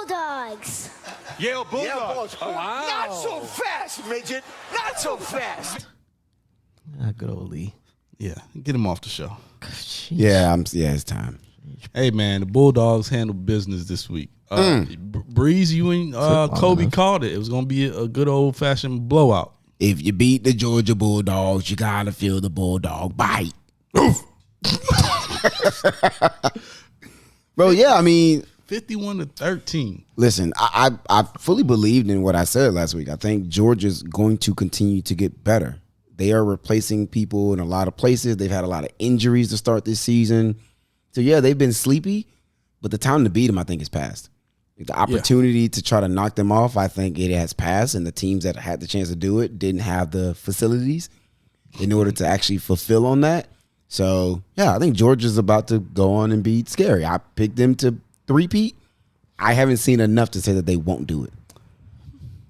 Bulldogs. Yale Bulldogs. Wow. Not so fast, midget. Not so fast. Good old Lee. Yeah, get him off the show. Yeah, it's time. Hey, man, the Bulldogs handled business this week. Breeze, you and Kobe called it. It was going to be a good old-fashioned blowout. If you beat the Georgia Bulldogs, you got to feel the Bulldog bite. Bro, yeah, I mean, 51-13. listen, I fully believed in what I said last week. I think Georgia's going to continue to get better. They are replacing people in a lot of places. They've had a lot of injuries to start this season. So, yeah, they've been sleepy, but the time to beat them, I think, is past. The opportunity to try to knock them off, I think it has passed, and the teams that had the chance to do it didn't have the facilities in order to actually fulfill on that. So, yeah, I think Georgia's about to go on and be scary. I picked them to three-peat. I haven't seen enough to say that they won't do it.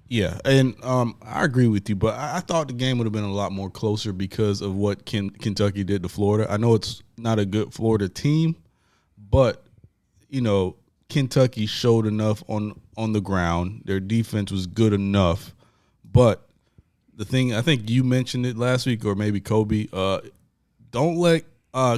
Yeah, and I agree with you, but I thought the game would have been a lot more closer because of what Kentucky did to Florida. I know it's not a good Florida team, but, you know, Kentucky showed enough on the ground. Their defense was good enough. But the thing, I think you mentioned it last week, or maybe Kobe, don't let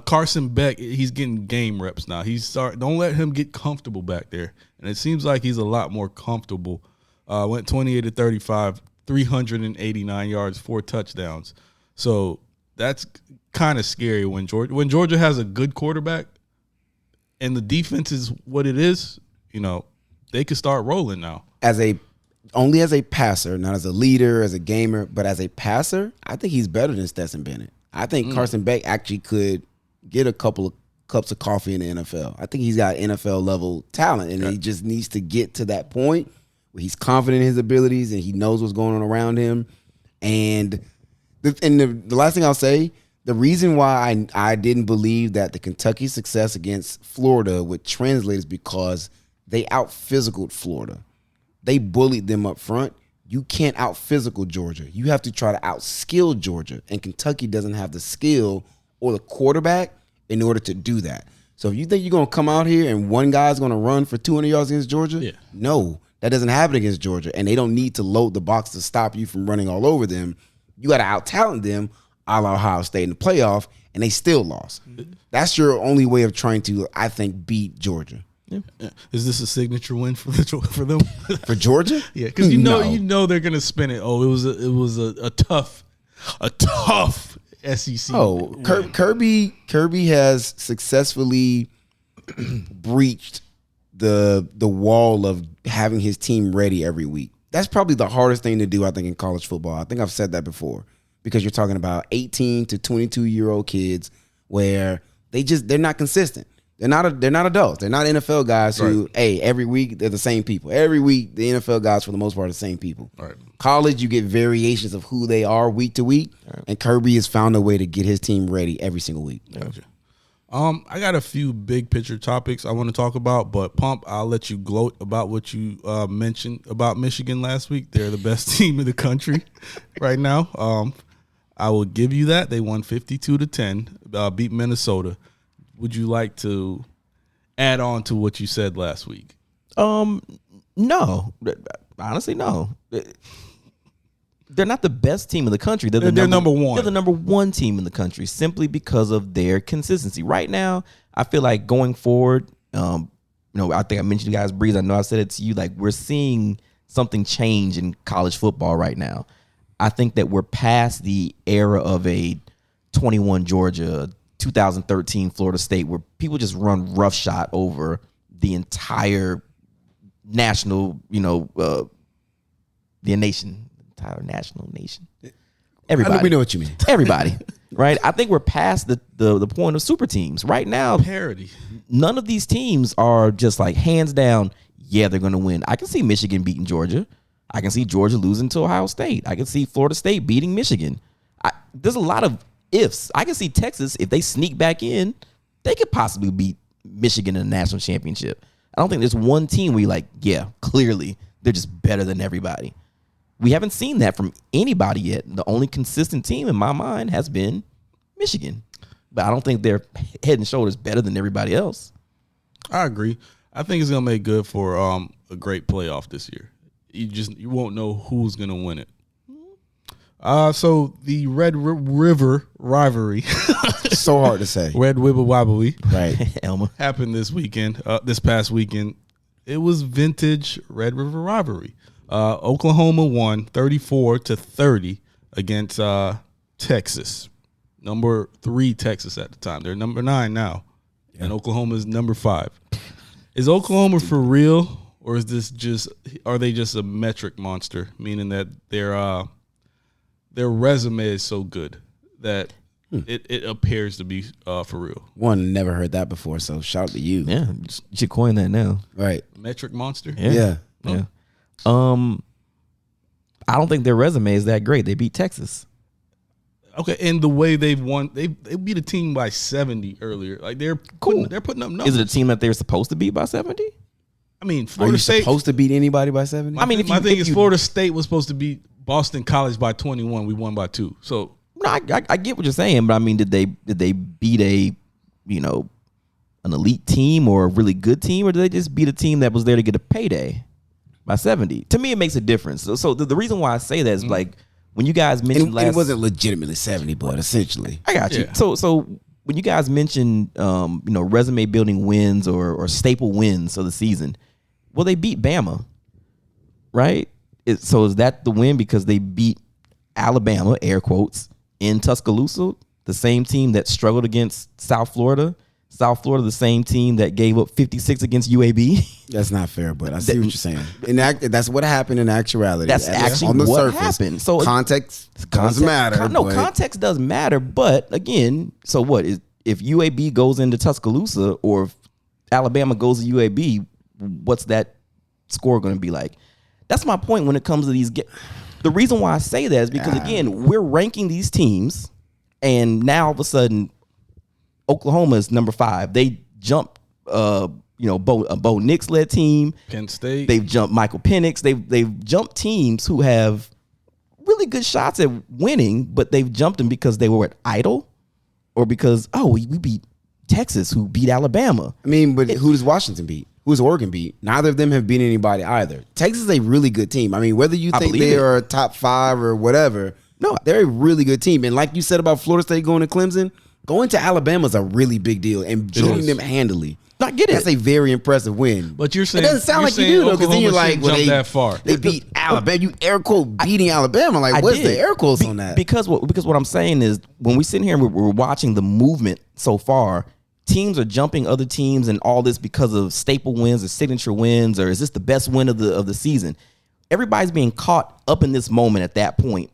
Carson Beck, he's getting game reps now. Don't let him get comfortable back there. And it seems like he's a lot more comfortable. Went 28-35, 389 yards, 4 touchdowns. So that's kind of scary when Georgia has a good quarterback and the defense is what it is, you know, they could start rolling now. Only as a passer, not as a leader, as a gamer, but as a passer, I think he's better than Stetson Bennett. I think Carson Beck actually could get a couple of cups of coffee in the NFL. I think he's got NFL level talent, and he just needs to get to that point where he's confident in his abilities and he knows what's going on around him. And the last thing I'll say, the reason why I didn't believe that the Kentucky success against Florida would translate is because they out-physicaled Florida. They bullied them up front. You can't out-physical Georgia. You have to try to out-skill Georgia, and Kentucky doesn't have the skill or the quarterback in order to do that. So if you think you're going to come out here and one guy's going to run for 200 yards against Georgia, no, that doesn't happen against Georgia, and they don't need to load the box to stop you from running all over them. You got to out-talent them, a la Ohio State in the playoff, and they still lost. That's your only way of trying to, I think, beat Georgia. Yeah. Is this a signature win for them? For Georgia? Yeah, because you know they're gonna spin it. Oh, it was a tough SEC. Oh, Kirby has successfully breached the wall of having his team ready every week. That's probably the hardest thing to do, I think, in college football. I think I've said that before, because you're talking about 18 to 22-year-old kids where they're not consistent. They're not adults. They're not NFL guys who, every week they're the same people. Every week the NFL guys for the most part are the same people. Right. College, you get variations of who they are week to week, and Kirby has found a way to get his team ready every single week. Gotcha. I got a few big picture topics I want to talk about, but Pump, I'll let you gloat about what you mentioned about Michigan last week. They're the best team in the country right now. I will give you that. They won 52-10, beat Minnesota. Would you like to add on to what you said last week? No. Honestly, no. They're not the best team in the country. They're number one. They're the number one team in the country simply because of their consistency. Right now, I feel like going forward, I think I mentioned you guys, Breeze. I know I said it to you. Like, we're seeing something change in college football right now. I think that we're past the era of a 21 Georgia, 2013 Florida State, where people just run roughshod over the entire national, the entire national nation. Everybody. We know what you mean. Everybody, right? I think we're past the point of super teams. Right now, parity. None of these teams are just like hands down, yeah, they're going to win. I can see Michigan beating Georgia. I can see Georgia losing to Ohio State. I can see Florida State beating Michigan. There's a lot of ifs. I can see Texas, if they sneak back in, they could possibly beat Michigan in the national championship. I don't think there's one team where you're like, yeah, clearly they're just better than everybody. We haven't seen that from anybody yet. The only consistent team in my mind has been Michigan. But I don't think they're head and shoulders better than everybody else. I agree. I think it's going to make good for a great playoff this year. You won't know who's gonna win it. So the Red River Rivalry, So hard to say. Red River Rivalry, Right. Elma. happened this weekend. This past weekend, it was vintage Red River Rivalry. Oklahoma won 34-30 against Texas, number 3 Texas at the time. They're number 9 now, and Oklahoma is number 5. Is Oklahoma for real, or is this are they just a metric monster? Meaning that their resume is so good that it appears to be for real. One, never heard that before, so shout out to you. Yeah, you should coin that now. Right. Metric monster? Yeah. Yeah. I don't think their resume is that great. They beat Texas. Okay, and the way they've won, they beat a team by 70 earlier. Like they're putting up numbers. Is it a team that they're supposed to beat by 70? I mean, Are Florida you State. supposed to beat anybody by 70? I mean, My thing is Florida State was supposed to beat Boston College by 21. We won by 2. So No, I get what you're saying, but I mean, did they beat an elite team or a really good team, or did they just beat a team that was there to get a payday by 70? To me, it makes a difference. So the reason why I say that is like when you guys mentioned And it wasn't legitimately 70, but essentially. I got you. Yeah. So when you guys mentioned resume building wins or staple wins of the season, well, they beat Bama, right? So is that the win because they beat Alabama, air quotes, in Tuscaloosa, the same team that struggled against South Florida? South Florida, the same team that gave up 56 against UAB. That's not fair, but I see what you're saying. That's what happened in actuality. That's actually on the what surface. happened. So context does matter. but Context does matter. But again, so what is if UAB goes into Tuscaloosa or if Alabama goes to UAB? What's that score going to be like? That's my point when it comes to these. The reason why I say that is because again, we're ranking these teams, and now all of a sudden, Oklahoma is number 5. They jumped, Bo Nix led team. Penn State. They've jumped Michael Penix. They've jumped teams who have really good shots at winning, but they've jumped them because they were idle, or because we beat Texas, who beat Alabama. I mean, but who does Washington beat? Who does Oregon beat? Neither of them have beat anybody either. Texas is a really good team. I mean, whether you think they are a top 5 or whatever, no, they're a really good team. And like you said about Florida State going to Clemson, going to Alabama is a really big deal, and beating them handily. I get it. That's a very impressive win. But you're saying it doesn't sound like you do though, because then you're like, well, that far. They beat Alabama. You air quote beating Alabama. Like, what's the air quotes on that? Because what I'm saying is when we sit here and we're watching the movement so far, teams are jumping other teams and all this because of staple wins or signature wins, or is this the best win of the season? Everybody's being caught up in this moment at that point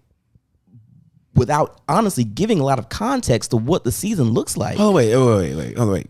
without honestly giving a lot of context to what the season looks like. Oh wait.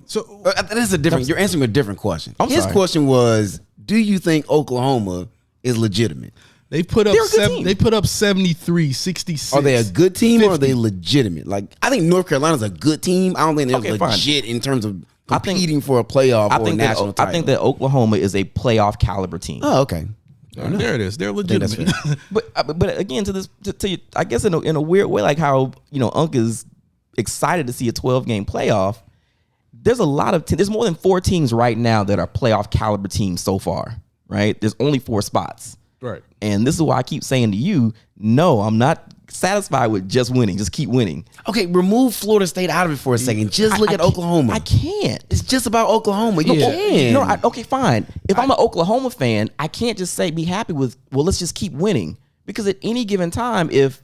So that's a different. You're answering a different question. I'm His sorry. question was, do you think Oklahoma is legitimate? they put up They're a good team. They put up 73, 66. Are they a good team or are 50. they legitimate? Like, I think North Carolina's a good team. I don't think they're Okay, fine. legit in terms of I think- competing for a playoff or a national title. I think that Oklahoma is a playoff caliber team. Oh, okay. There it is. They're that's legitimate. But again, to I guess in a weird way, like how Unc is excited to see a 12-game playoff. There's a lot of there's more than 4 teams right now that are playoff caliber teams so far. Right? There's only 4 spots. Right. And this is why I keep saying to you, no, I'm not satisfied with just winning. Just keep winning. Okay, remove Florida State out of it for a second. Just look at Oklahoma. I can't. It's just about Oklahoma. You can. No, okay, fine. If I'm an Oklahoma fan, I can't just be happy with, well, let's just keep winning. Because at any given time, if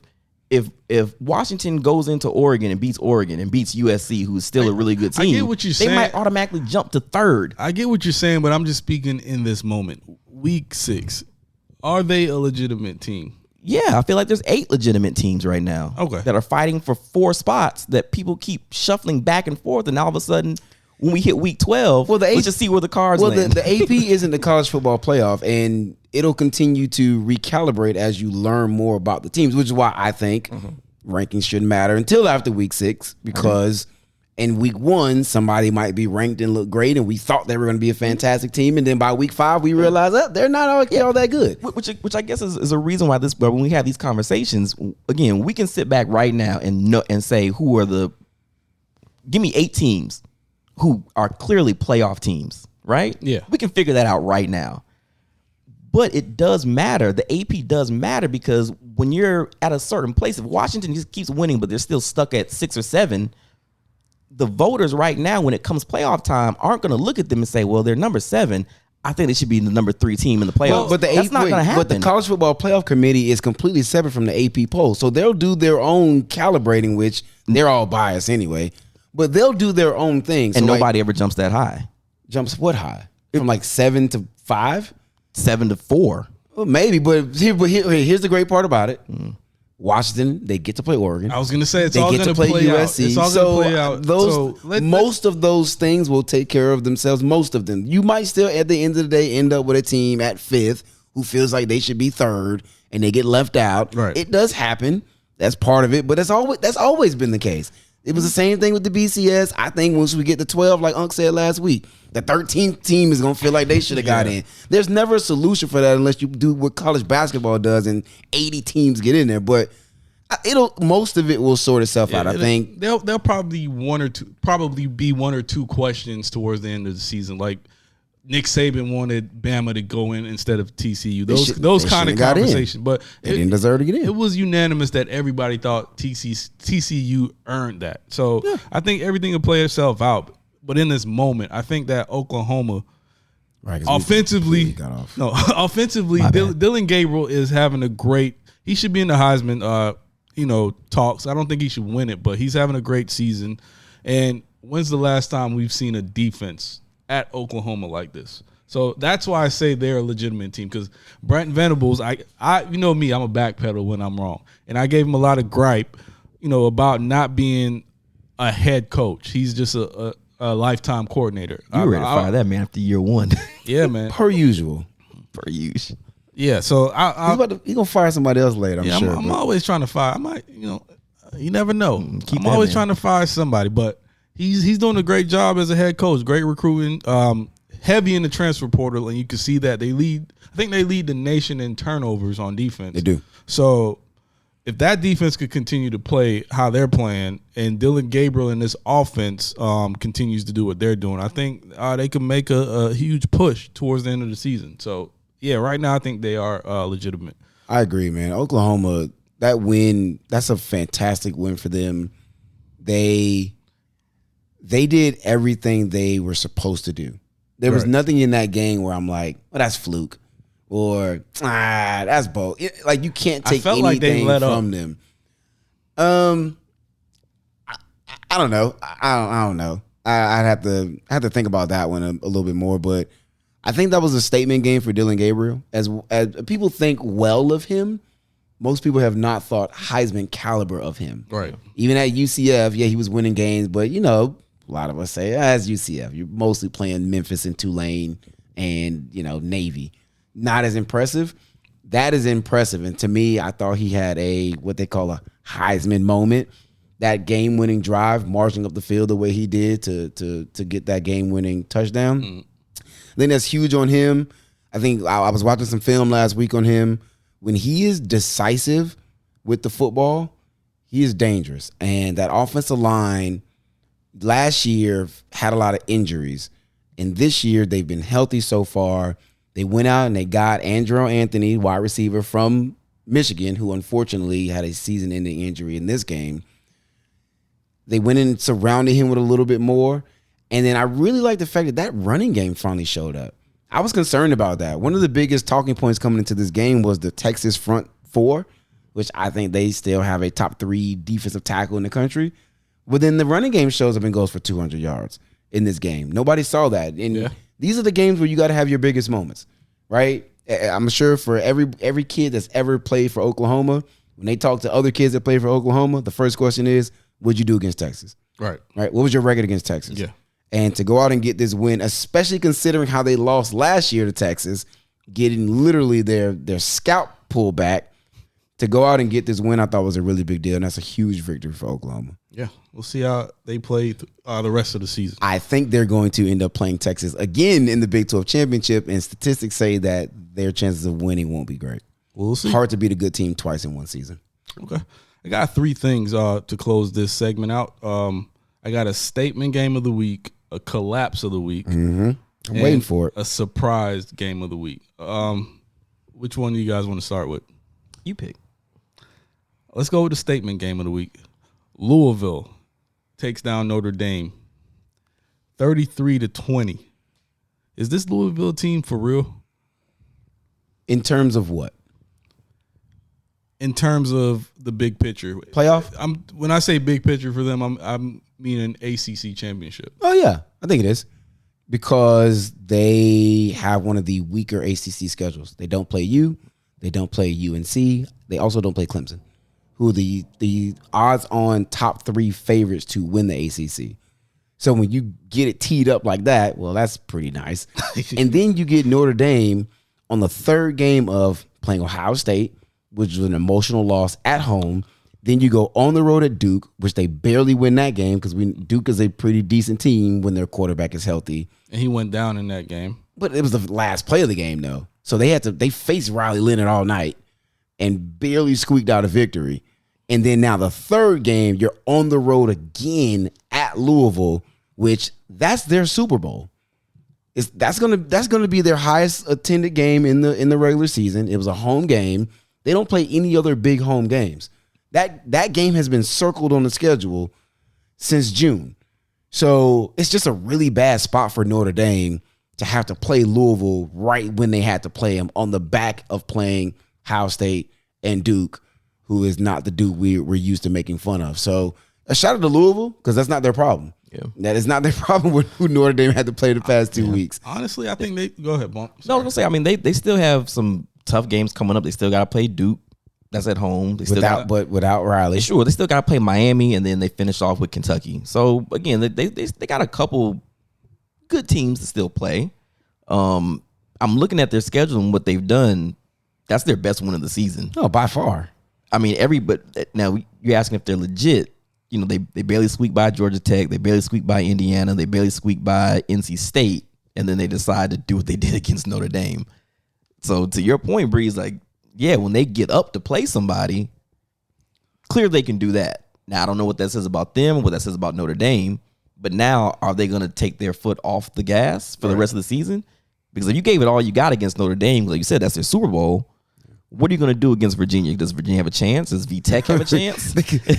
Washington goes into Oregon and beats USC, who's still a really good team, I get what you're saying. They might automatically jump to 3rd. I get what you're saying, but I'm just speaking in this moment. Week 6, are they a legitimate team? Yeah, I feel like there's 8 legitimate teams right now that are fighting for 4 spots that people keep shuffling back and forth, and all of a sudden, when we hit week 12, let's just see where the cards land. The AP isn't the college football playoff, and it'll continue to recalibrate as you learn more about the teams, which is why I think rankings shouldn't matter until after week 6, because in week 1, somebody might be ranked and look great, and we thought they were going to be a fantastic team, and then by week 5, we realize they're not all that good. Which I guess is a reason why when we have these conversations, again, we can sit back right now and say give me 8 teams who are clearly playoff teams, right? Yeah. We can figure that out right now. But it does matter. The AP does matter because when you're at a certain place, if Washington just keeps winning, but they're still stuck at 6 or 7, the voters right now, when it comes playoff time, aren't going to look at them and say, well, they're number 7. I think they should be the number 3 team in the playoffs. But that's not going to happen. But the College Football Playoff Committee is completely separate from the AP poll. So they'll do their own calibrating, which they're all biased anyway. But they'll do their own thing. So and nobody ever jumps that high. Jumps what high? From like 7 to 5? 7 to 4. Well, maybe, but here's the great part about it. Washington, they get to play Oregon. I was going to say they all get to play USC. It's all so play out. Most of those things will take care of themselves. Most of them. You might still, at the end of the day, end up with a team at 5th who feels like they should be 3rd and they get left out. Right. It does happen. That's part of it, but that's always been the case. It was the same thing with the BCS. I think once we get to 12, like Unc said last week, the 13th team is going to feel like they should have got in. There's never a solution for that unless you do what college basketball does and 80 teams get in there. But most of it will sort itself out. I think they'll probably be one or two questions towards the end of the season. Like Nick Saban wanted Bama to go in instead of TCU. Those kind of conversations. But they didn't deserve to get in. It was unanimous that everybody thought TCU earned that. So I think everything will play itself out. But in this moment, I think that Oklahoma, offensively, Dylan Gabriel is having a great. He should be in the Heisman, talks. I don't think he should win it, but he's having a great season. And when's the last time we've seen a defense at Oklahoma like this? So that's why I say they're a legitimate team. Because Brent Venables, I you know me, I'm a backpedal when I'm wrong, and I gave him a lot of gripe, about not being a head coach. He's just a lifetime coordinator. You were ready to fire that man after year 1. Yeah, man. Per usual. Yeah, so he's gonna fire somebody else later. I'm sure. I'm always trying to fire. I might, you never know. I'm always trying to fire somebody, but he's doing a great job as a head coach. Great recruiting, heavy in the transfer portal, and you can see that they lead. I think they lead the nation in turnovers on defense. They do. So if that defense could continue to play how they're playing, and Dylan Gabriel and this offense continues to do what they're doing, I think they can make a huge push towards the end of the season. So, yeah, right now I think they are legitimate. I agree, man. Oklahoma, that win, that's a fantastic win for them. They did everything they were supposed to do. There was nothing in that game where I'm like, well, that's fluke. Or that's bold. Like you can't take anything from them. I don't know. I don't know. I'd have to think about that one a little bit more. But I think that was a statement game for Dylan Gabriel. As people think well of him, most people have not thought Heisman caliber of him. Right. Even at UCF, he was winning games, but a lot of us say as UCF, you're mostly playing Memphis and Tulane and Navy. Not as impressive. That is impressive. And to me, I thought he had what they call a Heisman moment. That game-winning drive, marching up the field the way he did to get that game-winning touchdown. I think that's huge on him. I think I was watching some film last week on him. When he is decisive with the football, he is dangerous. And that offensive line last year had a lot of injuries. And this year, they've been healthy so far. They went out and they got Andrew Anthony, wide receiver from Michigan, who unfortunately had a season-ending injury in this game. They went in and surrounded him with a little bit more. And then I really like the fact that running game finally showed up. I was concerned about that. One of the biggest talking points coming into this game was the Texas front 4, which I think they still have a top 3 defensive tackle in the country. But then the running game shows up and goes for 200 yards in this game. Nobody saw that. And these are the games where you got to have your biggest moments, right? I'm sure for every kid that's ever played for Oklahoma, when they talk to other kids that play for Oklahoma, the first question is, what'd you do against Texas? Right. What was your record against Texas? Yeah. And to go out and get this win, especially considering how they lost last year to Texas, getting literally their scalp pulled back, to go out and get this win, I thought was a really big deal, and that's a huge victory for Oklahoma. Yeah, we'll see how they play the rest of the season. I think they're going to end up playing Texas again in the Big 12 championship, and statistics say that their chances of winning won't be great. We'll see. Hard to beat a good team twice in one season. Okay. I got 3 things to close this segment out. I got a statement game of the week, a collapse of the week. I'm waiting for it. A surprise game of the week. Which one do you guys want to start with? You pick. Let's go with the statement game of the week. Louisville takes down Notre Dame 33-20. Is this Louisville team for real? In terms of what? In terms of the big picture. Playoff? When I say big picture for them, I'm meaning ACC championship. Oh, yeah. I think it is. Because they have one of the weaker ACC schedules. They don't play U. They don't play UNC. They also don't play Clemson, who are the odds-on top 3 favorites to win the ACC. So when you get it teed up like that, well, that's pretty nice. And then you get Notre Dame on the third game of playing Ohio State, which was an emotional loss at home. Then you go on the road at Duke, which they barely win that game because Duke is a pretty decent team when their quarterback is healthy. And he went down in that game. But it was the last play of the game, though. So they faced Riley Leonard all night and barely squeaked out a victory. And then now the third game, you're on the road again at Louisville, which that's their Super Bowl. That's gonna be their highest attended game in the regular season. It was a home game. They don't play any other big home games. That game has been circled on the schedule since June. So it's just a really bad spot for Notre Dame to have to play Louisville right when they had to play them on the back of playing Ohio State and Duke, who is not the Duke we're used to making fun of. So a shout out to Louisville because that's not their problem. Yeah. That is not their problem with who Notre Dame had to play the past 2 weeks. Honestly, I think they – go ahead, Bump. No, I was going to say, I mean, they still have some tough games coming up. They still got to play Duke. That's at home. They without Riley. Sure, they still got to play Miami, and then they finish off with Kentucky. So, again, they got a couple good teams to still play. I'm looking at their schedule and what they've done. That's their best win of the season. Oh, by far. I mean, now you're asking if they're legit. You know, they barely squeaked by Georgia Tech. They barely squeaked by Indiana. They barely squeaked by NC State. And then they decide to do what they did against Notre Dame. So to your point, Breeze, like, yeah, when they get up to play somebody, clear they can do that. Now, I don't know what that says about them or what that says about Notre Dame. But now, are they going to take their foot off the gas for the rest of the season? Because if you gave it all you got against Notre Dame, like you said, that's their Super Bowl. What are you going to do against Virginia? Does Virginia have a chance? Does VTech have a chance?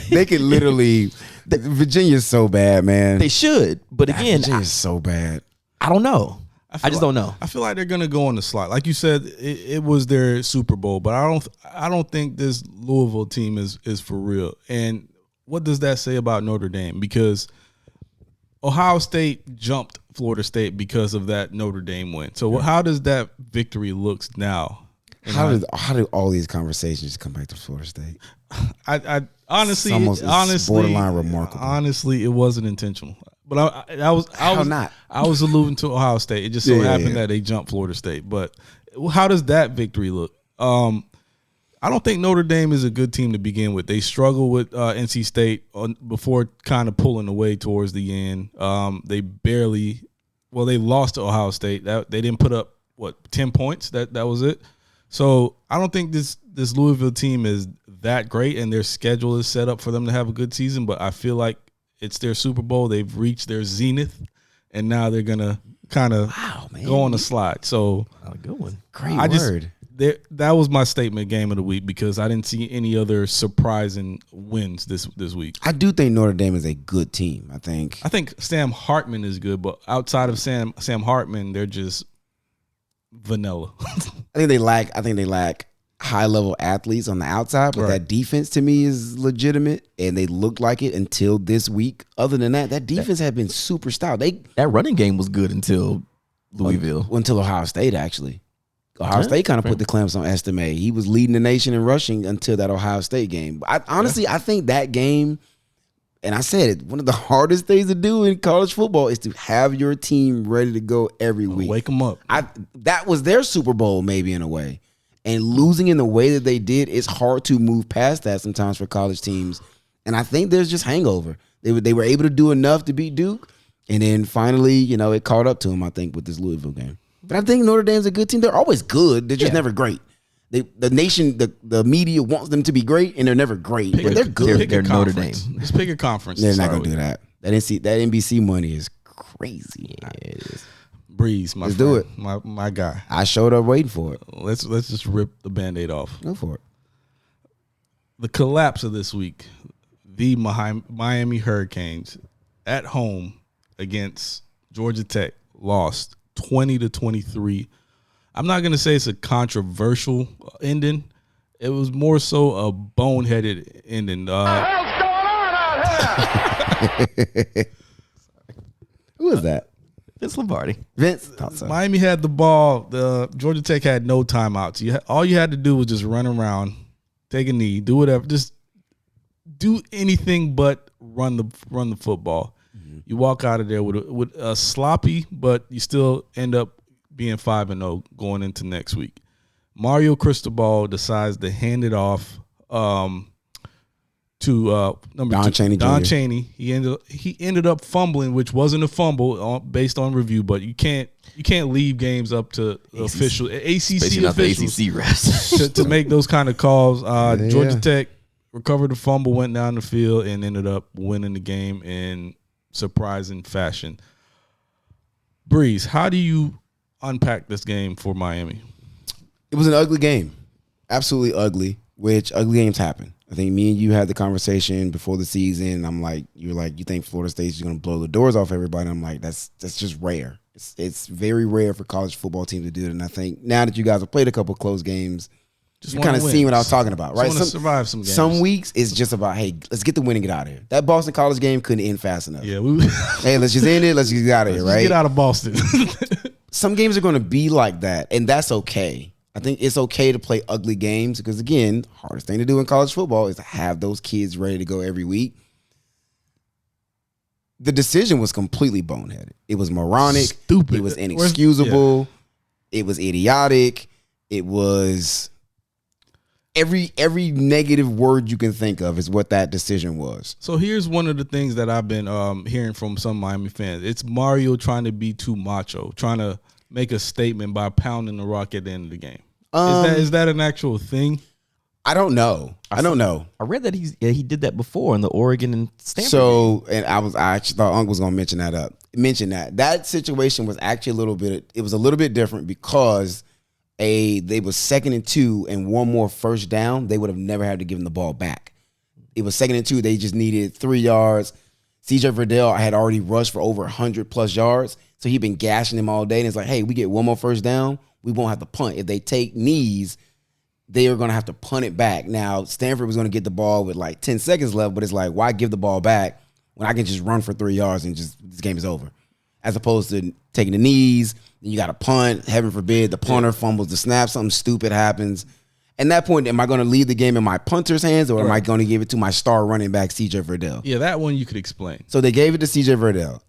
they could literally – Virginia's so bad, man. They should. But again – Virginia's so bad. I don't know. I just don't know. I feel like they're going to go on the slide. Like you said, it was their Super Bowl, but I don't think this Louisville team is for real. And what does that say about Notre Dame? Because Ohio State jumped Florida State because of that Notre Dame win. So how does that victory looks now? How do all these conversations come back to Florida State? I honestly, it's borderline remarkable. Honestly, it wasn't intentional. But I was alluding to Ohio State. It just so happened that they jumped Florida State. But how does that victory look? I don't think Notre Dame is a good team to begin with. They struggled with NC State before kind of pulling away towards the end. They lost to Ohio State. They didn't put up 10 points. That was it. So I don't think this Louisville team is that great, and their schedule is set up for them to have a good season. But I feel like it's their Super Bowl. They've reached their zenith, and now they're gonna kind of go on a slide. So a good one. Great word. That was my statement game of the week because I didn't see any other surprising wins this week. I do think Notre Dame is a good team. I think Sam Hartman is good, but outside of Sam Hartman, they're just vanilla. I think they lack high level athletes on the outside, but that defense to me is legitimate, and they looked like it until this week. Other than that defense had been super stout. That running game was good until Louisville, until Ohio State actually. Ohio State kind of put the clamps on Estime. He was leading the nation in rushing until that Ohio State game. I think that game, and I said it, one of the hardest things to do in college football is to have your team ready to go every week. Wake them up. That was their Super Bowl maybe in a way. And losing in the way that they did, it's hard to move past that sometimes for college teams. And I think there's just hangover. They were able to do enough to beat Duke, and then finally, it caught up to them, I think, with this Louisville game. But I think Notre Dame's a good team. They're always good. They're just never great. The nation, the media wants them to be great, and they're never great. But they're good. They're Notre Dame. Just pick a conference. They're not going to do that. That NBC money is crazy. Yeah, it is. Breeze, my Let's friend, do it. my guy. I showed up waiting for it. Let's just rip the Band-Aid off. Go for it. The collapse of this week, the Miami Hurricanes at home against Georgia Tech lost 20-23. I'm not going to say it's a controversial ending. It was more so a boneheaded ending. What the hell's going on out here? Who is that? Vince Lombardi. Vince. Thought so. Miami had the ball. The Georgia Tech had no timeouts. All you had to do was just run around, take a knee, do whatever. Just do anything but run the football. Mm-hmm. You walk out of there with a sloppy, but you still end up being 5-0 going into next week. Mario Cristobal decides to hand it off to number Don 2, Chaney Don Jr. Chaney. He ended up fumbling, which wasn't a fumble based on review, but you can't leave games up to official ACC officials ACC refs to make those kind of calls. Georgia Tech recovered the fumble, went down the field, and ended up winning the game in surprising fashion. Breeze, how do you unpack this game for Miami? It was an ugly game. Absolutely ugly, which ugly games happen. I think me and you had the conversation before the season. I'm like, you're like, you think Florida State's going to blow the doors off everybody? I'm like, that's just rare. It's very rare for college football teams to do it. And I think now that you guys have played a couple close games, you kind of seen what I was talking about, right? Survive some games. Some weeks it's just about, hey, let's get the win and get out of here. That Boston College game couldn't end fast enough. Yeah, hey, let's just end it. Let's just get out of here, right? Get out of Boston. Some games are going to be like that, and that's okay. I think it's okay to play ugly games because, again, hardest thing to do in college football is to have those kids ready to go every week. The decision was completely boneheaded. It was moronic. Stupid. It was inexcusable. It was idiotic. It was every negative word you can think of is what that decision was. So here's one of the things that I've been hearing from some Miami fans. It's Mario trying to be too macho, trying to make a statement by pounding the rock at the end of the game. Is that an actual thing? I don't know. I don't know. I read that he did that before in the Oregon and Stanford game. And I actually thought Uncle was going to mention that situation was actually a little bit different because they was 2nd and 2 and one more first down, they would have never had to give him the ball back. It was 2nd and 2, they just needed 3 yards. CJ Verdell had already rushed for over 100 plus yards, so he'd been gashing him all day. And it's like, hey, we get one more first down, we won't have to punt. If they take knees, they are going to have to punt it back. Now, Stanford was going to get the ball with like 10 seconds left, but it's like, why give the ball back when I can just run for 3 yards and just this game is over? As opposed to taking the knees, then you got to punt, heaven forbid, the punter fumbles the snap, something stupid happens. At that point, am I going to leave the game in my punter's hands or am I going to give it to my star running back, CJ Verdell? Yeah, that one you could explain. So they gave it to CJ Verdell.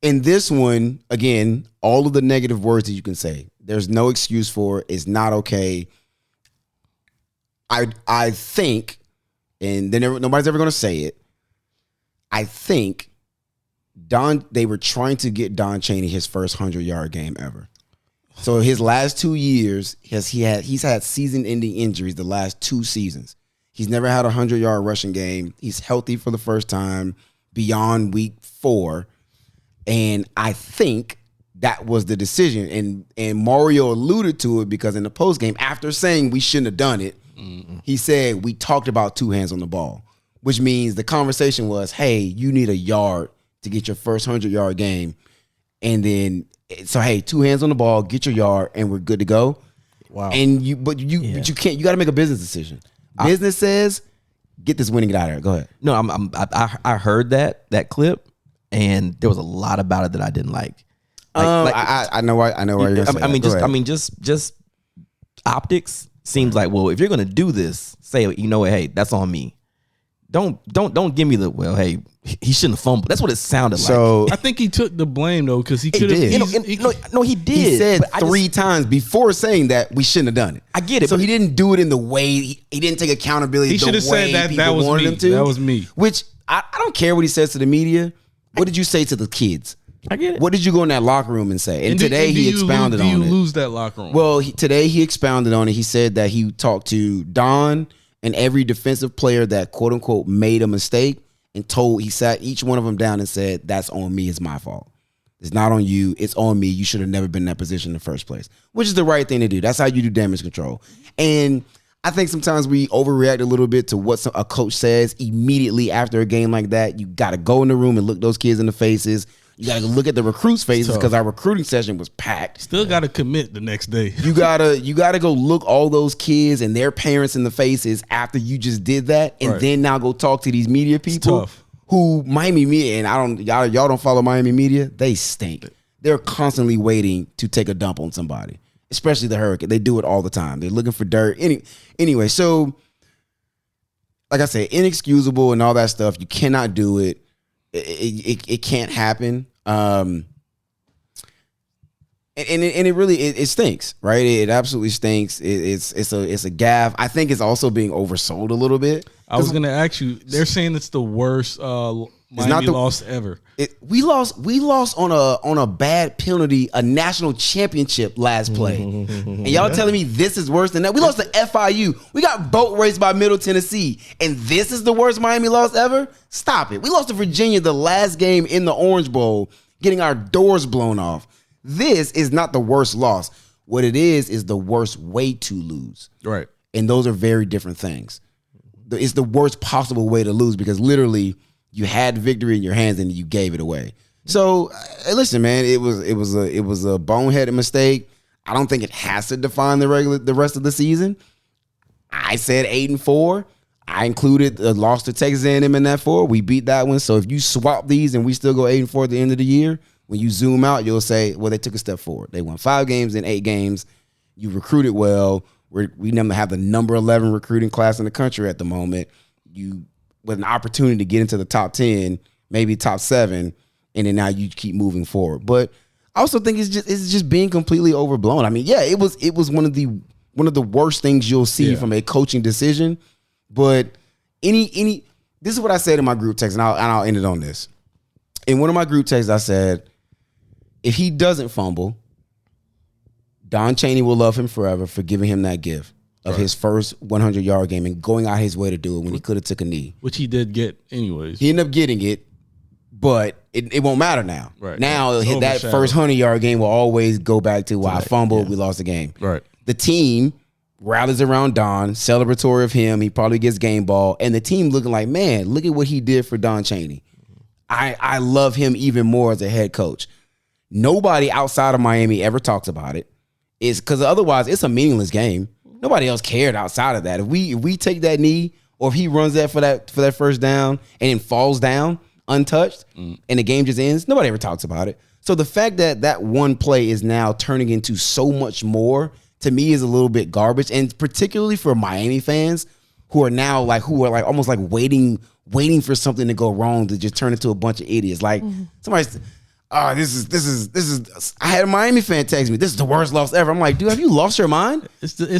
In this one, again, all of the negative words that you can say, there's no excuse for it. It's not okay. I think, and nobody's ever going to say it, I think they were trying to get Don Chaney his first 100-yard game ever. So his last 2 years, he's had season-ending injuries the last 2 seasons. He's never had a 100-yard rushing game. He's healthy for the first time beyond week 4. And I think that was the decision. And Mario alluded to it because in the postgame, after saying we shouldn't have done it, he said we talked about 2 hands on the ball, which means the conversation was, hey, you need a yard to get your first 100-yard game. And then, so hey, 2 hands on the ball, get your yard, and we're good to go. Wow. And you can't. You got to make a business decision. Business says, get this win and get out of here. Go ahead. No, I heard that clip, and there was a lot about it that I didn't like. I know why you're gonna say just optics seems like, well, if you're gonna do this, say, you know what, hey, that's on me. Don't give me the, well, hey, he shouldn't have fumbled. That's what it sounded like. So I think he took the blame though, because he could have. He did. He said 3 times before saying that we shouldn't have done it. I get it. So he didn't do it in the way he didn't take accountability. He should have said that was wanted me. him to. That was me. Which I don't care what he says to the media. What did you say to the kids? I get it. What did you go in that locker room and say? And today he expounded on it. Do you lose that locker room? Well, today he expounded on it. He said that he talked to Don and every defensive player that quote unquote made a mistake and he sat each one of them down and said, that's on me, it's my fault. It's not on you. It's on me. You should have never been in that position in the first place, which is the right thing to do. That's how you do damage control. And I think sometimes we overreact a little bit to what a coach says immediately after a game like that. You got to go in the room and look those kids in the faces. You got to look at the recruits' faces because our recruiting session was packed. Still got to commit the next day. You gotta go look all those kids and their parents in the faces after you just did that, and then now go talk to these media people who Miami media, and y'all don't follow Miami media. They stink. They're constantly waiting to take a dump on somebody, especially the Hurricane. They do it all the time. They're looking for dirt. Anyway, so like I said, inexcusable and all that stuff. You cannot do it. It can't happen. And it really stinks, right? It absolutely stinks. It's a gaffe. I think it's also being oversold a little bit. I was going to ask you. They're saying it's the worst Miami loss ever. We lost on a bad penalty, a national championship last play, and y'all telling me this is worse than that? We lost to FIU. We got boat raced by Middle Tennessee, and this is the worst Miami loss ever? Stop it. We lost to Virginia the last game in the Orange Bowl, getting our doors blown off. This is not the worst loss. What it is the worst way to lose. Right. And those are very different things. It's the worst possible way to lose because literally you had victory in your hands and you gave it away. So listen, man, it was a boneheaded mistake. I don't think it has to define the rest of the season. I said 8-4. I included the loss to Texas A&M in that 4. We beat that one. So if you swap these and we still go 8-4 at the end of the year, when you zoom out, you'll say, well, they took a step forward. They won 5 games in 8 games. You recruited well. We never have the number 11 recruiting class in the country at the moment. You with an opportunity to get into the top 10, maybe top 7, and then now you keep moving forward. But I also think it's just being completely overblown. I mean, yeah, it was one of the worst things you'll see from a coaching decision. But this is what I said in my group text, and I'll end it on this. In one of my group texts, I said, if he doesn't fumble, Don Chaney will love him forever for giving him that gift of his first 100-yard game and going out his way to do it when he could have took a knee. Which he did get anyways. He ended up getting it, but it won't matter now. Right. Now that first 100-yard game will always go back to, I fumbled, we lost the game. Right. The team rallies around Don, celebratory of him. He probably gets game ball. And the team looking like, man, look at what he did for Don Chaney. I love him even more as a head coach. Nobody outside of Miami ever talks about it. Is because otherwise it's a meaningless game. Nobody else cared outside of that. If we take that knee, or if he runs that for that first down and then falls down untouched, and the game just ends, nobody ever talks about it. So the fact that one play is now turning into so much more, to me, is a little bit garbage, and particularly for Miami fans who are almost like waiting for something to go wrong to just turn into a bunch of idiots. Like somebody's. This is. I had a Miami fan text me, this is the worst loss ever. I'm like, dude, have you lost your mind?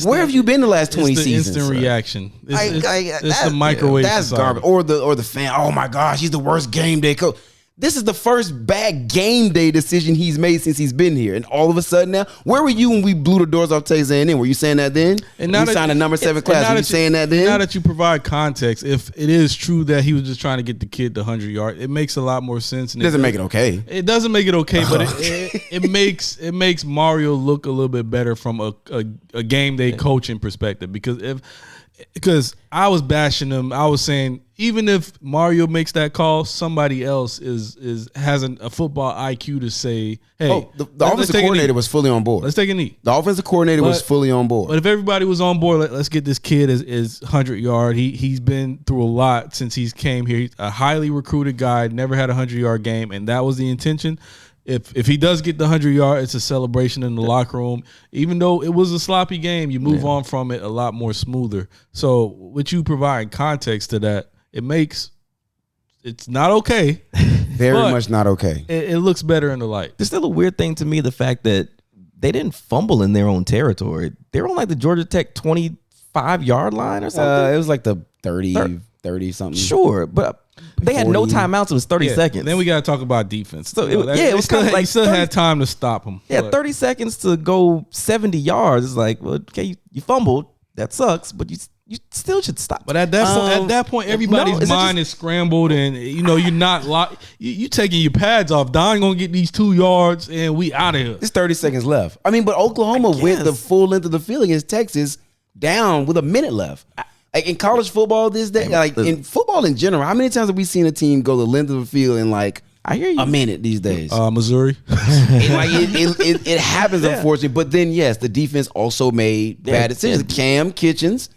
Where have you been the last 20 seasons? Instant reaction. It's the microwave. That's society. garbage. Or the fan. Oh my gosh, he's the worst game day coach. This is the first bad game day decision he's made since he's been here, and all of a sudden now, where were you when we blew the doors off Texas A&M? Were you saying that then? And now we signed a number 7 class. Were you saying that then? Now that you provide context, if it is true that he was just trying to get the kid the 100-yard, it makes a lot more sense. It doesn't make it okay. It doesn't make it okay, but it makes Mario look a little bit better from a game day coaching perspective. Because I was bashing him, I was saying, even if Mario makes that call, somebody else has a football IQ to say, hey, the offensive coordinator was fully on board. Let's take a knee. The offensive coordinator was fully on board. But if everybody was on board, let's get this kid his 100-yard. He's been through a lot since he's came here. He's a highly recruited guy, never had a 100-yard game, and that was the intention. If he does get the 100-yard, it's a celebration in the locker room. Even though it was a sloppy game, you move on from it a lot more smoother. So with you providing context to that, it's not okay. Very much not okay. It looks better in the light. It's still a weird thing to me, the fact that they didn't fumble in their own territory. They were on like the Georgia Tech 25-yard line or something. It was like the 30 something. Sure, but they had no timeouts. It was 30 seconds. Then we got to talk about defense. So it was kind of like you still had time to stop them. Yeah, 30 seconds to go 70 yards. It's like, well, okay, you fumbled. That sucks, but you still should stop. But at that point, everybody's mind is scrambled, and you're not locked. You taking your pads off. Don gonna get these 2 yards, and we out of here. There's 30 seconds left. I mean, but Oklahoma went the full length of the field against Texas down with a minute left. Like in college football this day, like in football in general, how many times have we seen a team go the length of the field in like I hear you. a minute these days? Missouri. It happens, unfortunately. But then, yes, the defense also made bad decisions. Cam Kitchens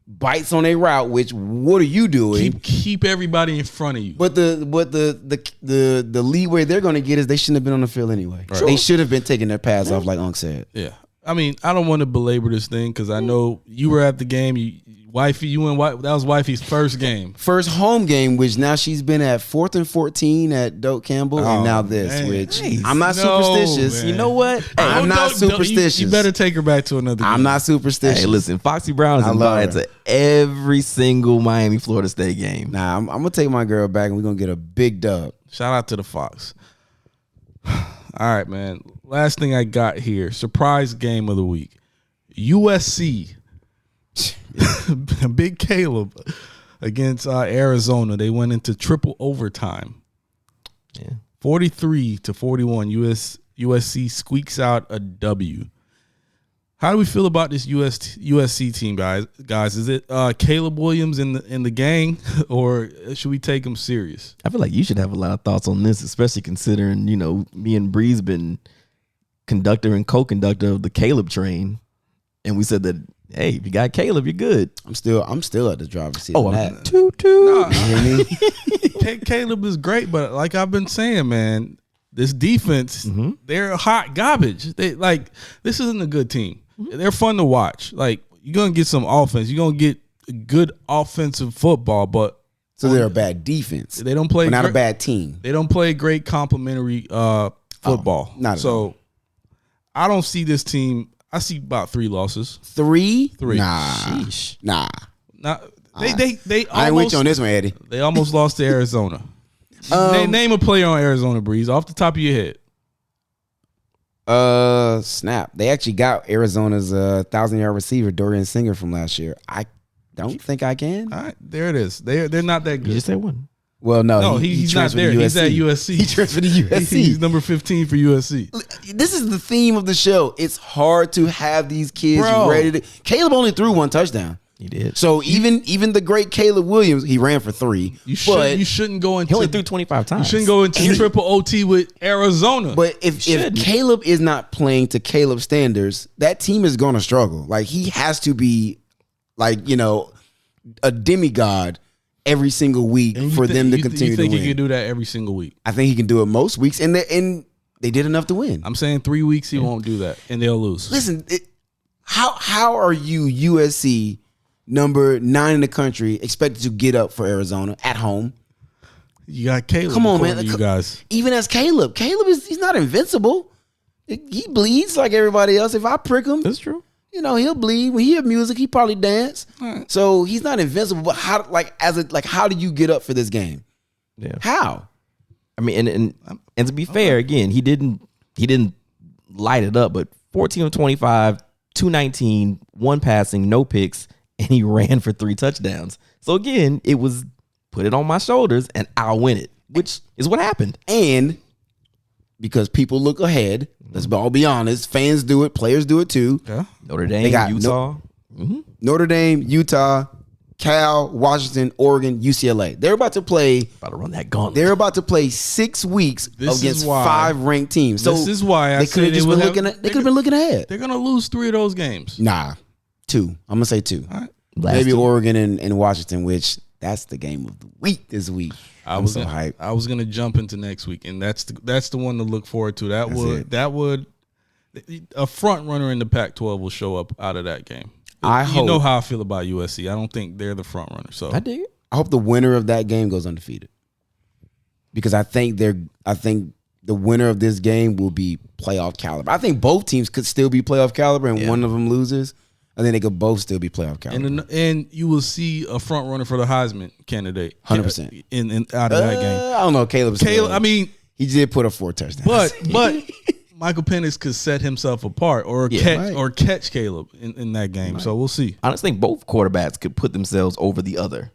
bites on a route, which what are you doing? Keep everybody in front of you. But the leeway they're going to get is they shouldn't have been on the field anyway. Right. They should have been taking their pads off, like Unc said. Yeah. I mean, I don't want to belabor this thing because I know you were at the game. That was wifey's first game. First home game, which now she's been at 4th and 14 at Doak Campbell, and now this, which I'm not superstitious. Man. You know what? Hey, I'm not superstitious. You better take her back to another game. I'm not superstitious. Hey, listen, Foxy Brown is invited to every single Miami, Florida State game. Nah, I'm going to take my girl back, and we're going to get a big dub. Shout out to the Fox. All right, man. Last thing I got here, surprise game of the week. USC, Big Caleb against Arizona. They went into triple overtime. Yeah. 43-41. USC squeaks out a W. How do we feel about this USC team, guys? Is it Caleb Williams in the gang, or should we take him serious? I feel like you should have a lot of thoughts on this, especially considering me and Bree's been conductor and co-conductor of the Caleb train, and we said that hey, if you got Caleb, you're good. I'm still at the driver's seat. Toot toot. Nah, Caleb is great, but like I've been saying, man, this defense, they're hot garbage. This isn't a good team. They're fun to watch. Like, you're gonna get some offense. You're gonna get good offensive football, but so they're a bad defense. They don't play. Not a bad team. They don't play great complementary football. Not at so. all. I don't see this team. I see about 3 losses. Three? Nah. Sheesh. Nah. They I ain't with you on this one, Eddie. They almost lost to Arizona. Name a player on Arizona, Breeze, off the top of your head. Snap. They actually got Arizona's 1,000-yard receiver, Dorian Singer, from last year. I don't think I can. All right, there it is. They're not that good. You just said one. Well, no, he's not there. He's at USC. He transferred to USC. He's number 15 for USC. This is the theme of the show. It's hard to have these kids ready to. Caleb only threw 1 touchdown. He did. So even the great Caleb Williams, he ran for 3. You shouldn't go into. He only threw 25 times. You shouldn't go into triple OT with Arizona. But if Caleb is not playing to Caleb standards, that team is going to struggle. Like, he has to be like, a demigod every single week for them to continue to win. You think he can do that every single week? I think he can do it most weeks, and they did enough to win. I'm saying 3 weeks he won't do that, and they'll lose. Listen, how are you, USC, number 9 in the country, expected to get up for Arizona at home? You got Caleb. Come on, man. You guys. Even as Caleb he's not invincible. He bleeds like everybody else. If I prick him, That's true. he'll bleed. When he hear music, he probably dance. Right. So he's not invincible. But how do you get up for this game? Yeah. How? I mean, and to be fair, again, he didn't light it up, but 14 of 25, 219, 1 passing, no picks, and he ran for 3 touchdowns. So again, it was put it on my shoulders and I'll win it, which is what happened. And because people look ahead, let's all be honest, fans do it, players do it too. Yeah. Notre Dame, Utah. Notre Dame, Utah, Cal, Washington, Oregon, UCLA. They're about to play. About to run that gauntlet. They're about to play 6 weeks against 5 ranked teams. So this is why they could have just been looking. They could have been looking ahead. They're gonna lose 3 of those games. Nah, 2. I'm gonna say 2. All right. Maybe Oregon and Washington, which that's the game of the week this week. I'm so hyped. I was gonna jump into next week, and that's the one to look forward to. That would a front runner in the Pac-12 will show up out of that game. You know how I feel about USC. I don't think they're the front runner. So I dig it. I hope the winner of that game goes undefeated, because I think the winner of this game will be playoff caliber. I think both teams could still be playoff caliber, and one of them loses. I think they could both still be playoff caliber. And you will see a front runner for the Heisman candidate 100% in out of that game. I don't know. Caleb. I mean, he did put up 4 touchdowns. but Michael Penix could set himself apart or catch Caleb in that game. So we'll see. I just think both quarterbacks could put themselves over the other.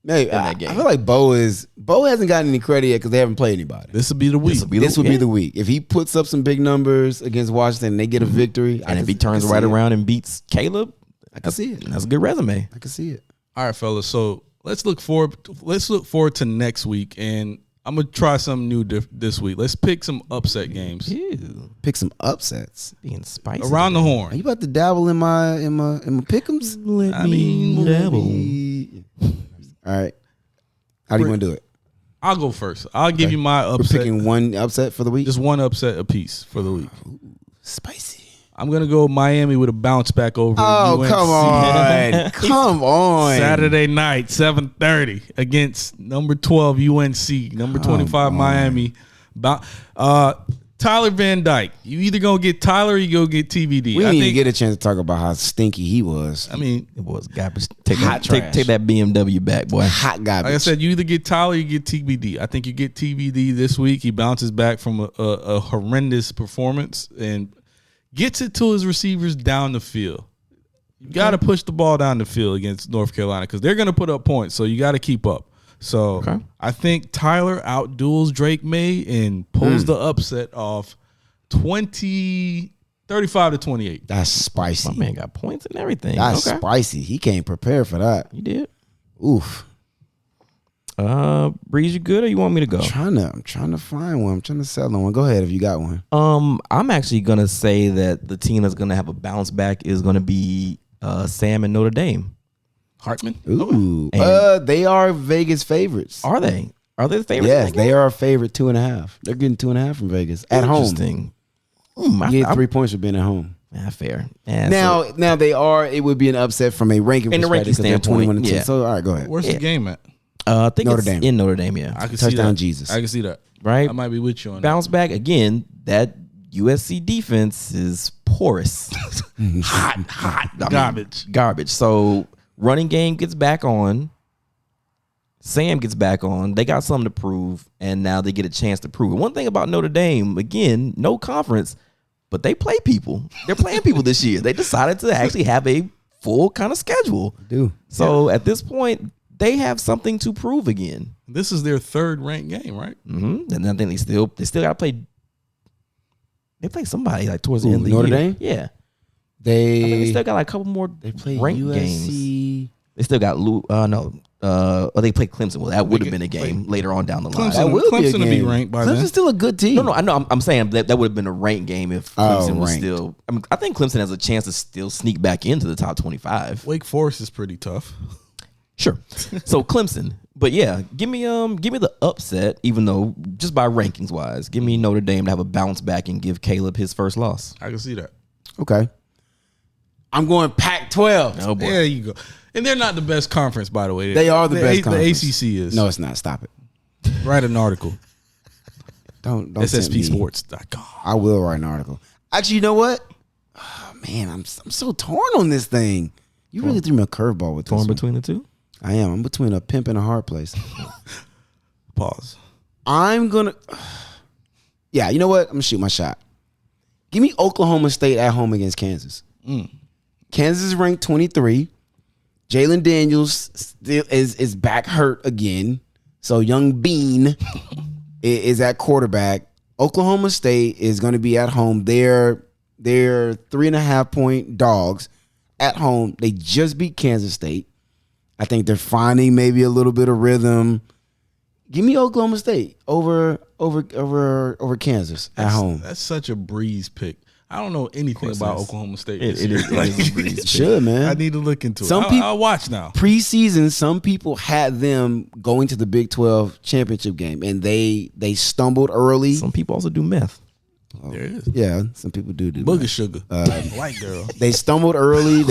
Maybe I feel like Bo hasn't gotten any credit yet because they haven't played anybody. This will be the week. This will be the week. If he puts up some big numbers against Washington and they get a victory, and if he turns right around and beats Caleb, I can see it. That's a good resume. I can see it. All right, fellas. So let's look forward to next week, and I'm gonna try something new this week. Let's pick some upset games. Ew. Pick some upsets. Being spicy Around the Are horn. you about to dabble in my pick'ems? Let me dabble. All right. How do you want to do it? I'll go first. I'll give you my upset. We're picking one upset for the week. Just one upset apiece for the week. Spicy. I'm gonna go Miami with a bounce back over. Oh, UNC. come on. Come on. Saturday night, 7:30 against number 12 UNC, number 25 Miami. Tyler Van Dyke. You either gonna get Tyler or you go get TBD. We didn't even get a chance to talk about how stinky he was. I mean, It was garbage. Take Hot that trash. BMW back, boy. Hot garbage. like I said, you either get Tyler or you get TBD. I think you get TBD this week. He bounces back from a horrendous performance and gets it to his receivers down the field. You got to push the ball down the field against North Carolina because they're going to put up points, so you got to keep up. So I think Tyler outduels Drake May and pulls the upset off 35-28. That's spicy. My man got points and everything. That's spicy. He can't prepare for that. You did. Oof. Breeze, you good or you want me to go? I'm trying to find one. I'm trying to settle on one. Go ahead if you got one. I'm actually gonna say that the team that's gonna have a bounce back is gonna be Sam and Notre Dame. Hartman? Ooh. They are Vegas favorites. Are they? Are they the favorites? Yes, they are a favorite 2.5. They're getting 2.5 from Vegas at home. Interesting. You get 3 points for being at home. Yeah, fair. Yeah, Now they are. It would be an upset from a ranking In the perspective ranking 'cause they're 21 and 2. standpoint, So all right, go ahead. Where's the game at? I think Notre it's Dame. in Notre Dame. Yeah, I can see Touchdown that. Jesus. I can see that. right. I might be with you on Bounce back again. That USC defense is porous, hot, I mean, garbage. So running game gets back on. Sam gets back on. They got something to prove, and now they get a chance to prove it. One thing about Notre Dame, again, no conference, but they play people. They're playing people this year. They decided to actually have a full kind of schedule. So at this point, they have something to prove again. This is their third ranked game, right? Mm-hmm. And I think they still got to play. They play somebody like towards the end of the Notre year. Dame? Yeah. I think they still got like a couple more They play ranked USC. games. They still got they play Clemson. Well, that would have been a game later on down the line. That will be a Clemson will be game. ranked by Clemson's then. still a good team. No, I know. I'm saying that would have been a ranked game if Clemson was ranked. still. I mean, I think Clemson has a chance to still sneak back into the top 25. Wake Forest is pretty tough. Sure. So Clemson, but yeah, give me the upset. Even though just by rankings wise, give me Notre Dame to have a bounce back and give Caleb his first loss. I can see that. Okay. I'm going Pac-12. Oh boy. There you go. And they're not the best conference, by the way. They are the best conference. The ACC is. No, it's not. Stop it. Write an article. Don't tempt me. SSPsports.com. I will write an article. Actually, you know what? Oh, man, I'm so torn on this thing. You really threw me a curveball with this Torn one. between the two. I am. I'm between a pimp and a hard place. Pause. I'm gonna. Yeah, you know what? I'm gonna shoot my shot. Give me Oklahoma State at home against Kansas. Kansas is ranked 23. Jalen Daniels still is back hurt again. So young Bean is at quarterback. Oklahoma State is going to be at home. They're 3.5 point dogs at home. They just beat Kansas State. I think they're finding maybe a little bit of rhythm. Give me Oklahoma State over Kansas at home. That's such a breeze pick. I don't know anything about Oklahoma State. It is a breeze pick. Should, man. I need to look into Some it. people- I'll watch now. Preseason, some people had them going to the Big 12 championship game, and they stumbled early. Some people also do meth. There it is. Yeah, some people do Booger that. sugar. White girl. They stumbled early.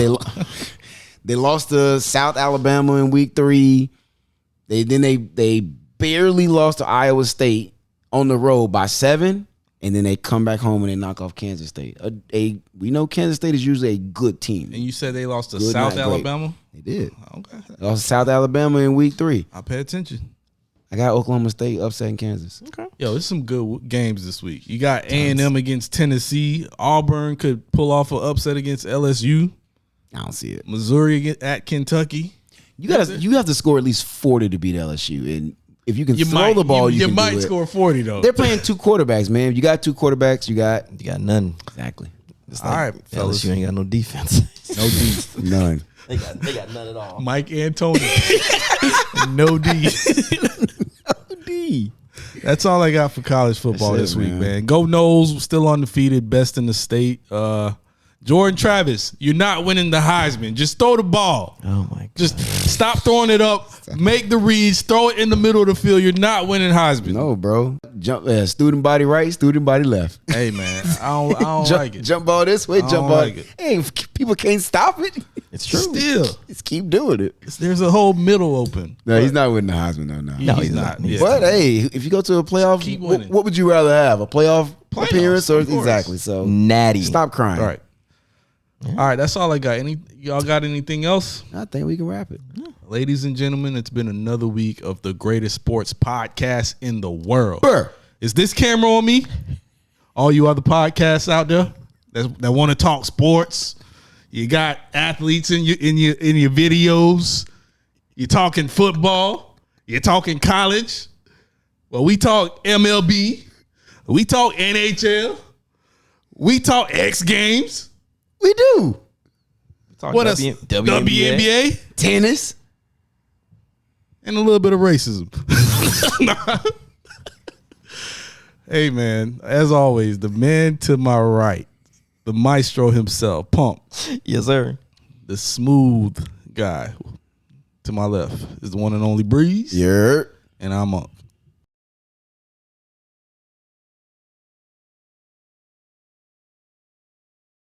They lost to South Alabama in week 3. They barely lost to Iowa State on the road by 7, and then they come back home and they knock off Kansas State. We know Kansas State is usually a good team. And you said they lost to Good, South not great. Alabama? They did. Okay. They lost to South Alabama in week 3. I'll pay attention. I got Oklahoma State upsetting Kansas. Okay. Yo, there's some good games this week. You got A&M against Tennessee. Auburn could pull off an upset against LSU. I don't see it. Missouri at Kentucky. You have to score at least 40 to beat LSU, and if you can throw the ball, you can might do it. score 40 though. They're playing 2 quarterbacks, man. You got 2 quarterbacks. You got none. Exactly. It's All right, fellas. LSU ain't got no defense. No D. none. they got none at all. Mike Antoni. No D. D. That's all I got for college football That's this it, week, man. man. Go Noles, still undefeated, best in the state. Jordan Travis, you're not winning the Heisman. Just throw the ball. Oh my god. Just stop throwing it up. Make the reads. Throw it in the middle of the field. You're not winning Heisman. No, bro. Jump. Student body right, student body left. Hey, man. I don't jump, like it. Jump ball this way, I jump don't ball. like it. Hey, people can't stop it. It's true. Still, Just keep doing it. there's a whole middle open. No, he's not winning the Heisman. No. No, he's he's not. not. Yeah. But hey, if you go to a playoff, Keep winning. what would you rather have? A playoff Playoffs, appearance or of course. exactly? So Natty. stop crying. All right. All right, that's all I got. Y'all got anything else? I think we can wrap it. Ladies and gentlemen, it's been another week of the greatest sports podcast in the world. Burr. Is this camera on me? All you other podcasts out there that want to talk sports, you got athletes in your videos. You're talking football. You're talking college. Well, we talk MLB. We talk NHL. We talk X Games. We do. What else? WNBA. Tennis. And a little bit of racism. Hey, man, as always, the man to my right, the maestro himself, Pump, Yes, sir. the smooth guy to my left is the one and only Breeze. Yeah. And I'm Monk.